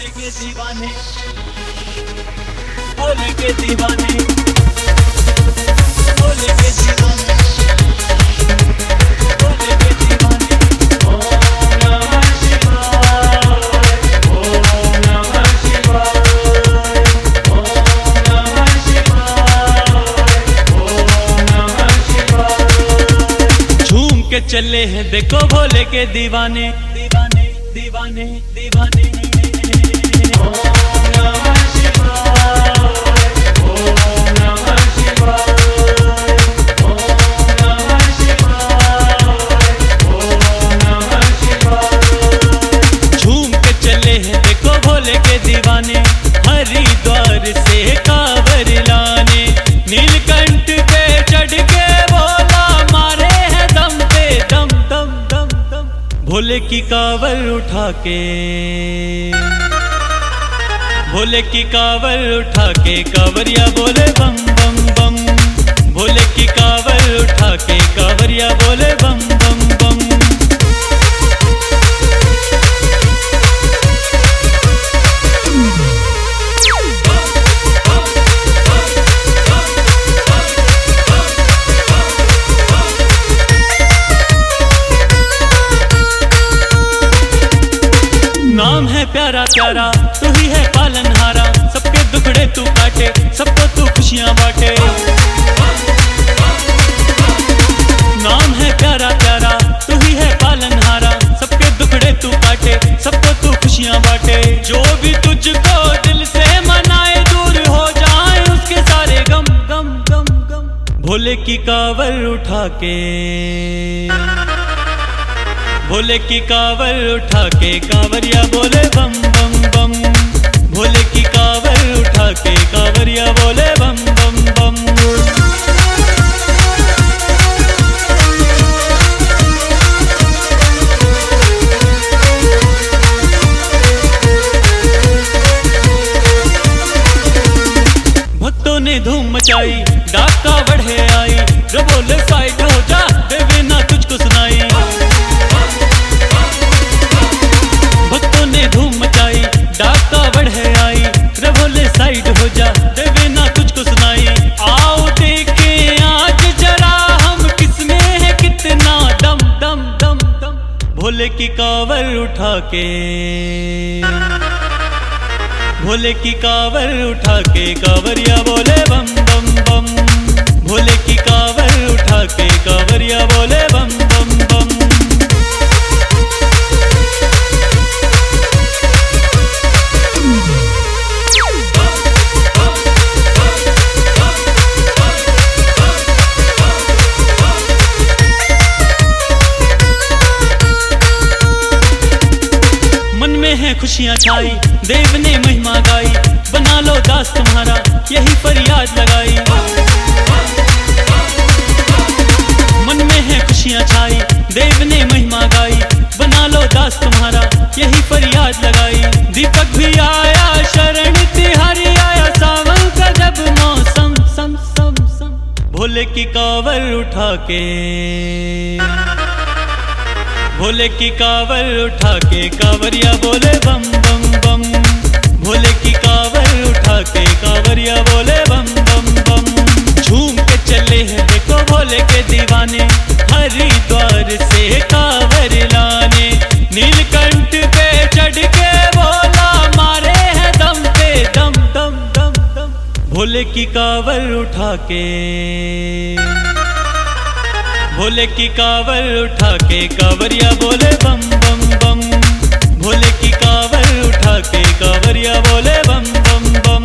भोले के दीवाने, भोले के दीवाने, भोले के दीवाने, भोले के दीवाने। ओम नमः शिवाय, ओम नमः शिवाय, ओम नमः शिवाय, ओम नमः शिवाय। झूम के चले हैं देखो भोले के दीवाने, दीवाने, दीवाने, दीवाने। ओम नमः शिवाय, ओम नमः शिवाय, ओम नमः शिवाय, ओम नमः शिवाय। झूम के चले हैं देखो भोले के दीवाने, हरिद्वार से कांवर लाने, नीलकंठ पे चढ़ के भोला मारे हैं दम पे दम दम दम दम। भोले की कांवर उठा के, भोले की कांवर उठा के कांवरिया बोले बम बम बम। भोले की कांवर उठा के कांवरिया बोले बम बम बम। नाम है प्यारा प्यारा तू ही है पालनहारा, सबके दुखड़े तू काटे सबको तू खुशियां बांटे। नाम है प्यारा प्यारा तू ही है पालनहारा, सबके दुखड़े तू काटे सबको तू खुशियां बांटे। जो भी तुझको दिल से मनाए दूर हो जाए उसके सारे गम गम गम गम। भोले की कांवर उठा के, भोले की कांवर उठा के कांवरिया बोले बम बम बम। भोले की कांवर उठा के कांवरिया बोले बम बम बम। भक्तों ने धूम मचाई डाका बढ़े आई, जो बोले साइड हो जा देवे ना तुझको सुनाई। भक्तों ने धूम मचाई डाका बढ़े आई, रे भोले साइड हो जा देवे ना तुझको सुनाई। आओ देखे आज जरा हम किसमें है कितना दम दम दम दम। भोले की कांवर उठा के, भोले की कांवर उठा के कांवरिया बोले बम बम बम। भोले की कांवर उठा के कांवरिया बोले बम बम बम। मन में है खुशियां छाई देव ने महिमा गाई, बना लो दास तुम्हारा यही फरियाद लगाई। मन में है खुशियां छाई देव ने महिमा गाई, बना लो दास तुम्हारा यही फरियाद लगाई। दीपक भी आया शरण तिहारी आया, सावन का जब मौसम सम सम सम। भोले की कांवर उठा के, भोले की कांवर उठा के कांवरिया बोले बम बम बम। भोले की कांवर उठा के कांवरिया बोले बम बम बम। झूम के चले हैं देखो भोले के दीवाने, हरिद्वार से कांवर लाने, नीलकंठ पे चढ़ के भोला मारे हैं दम पे दम दम दम दम। भोले की कांवर उठा के, भोले की कांवर उठा के कांवरिया बोले बम बम बम। भोले की कांवर उठा के कांवरिया बोले बम बम बम।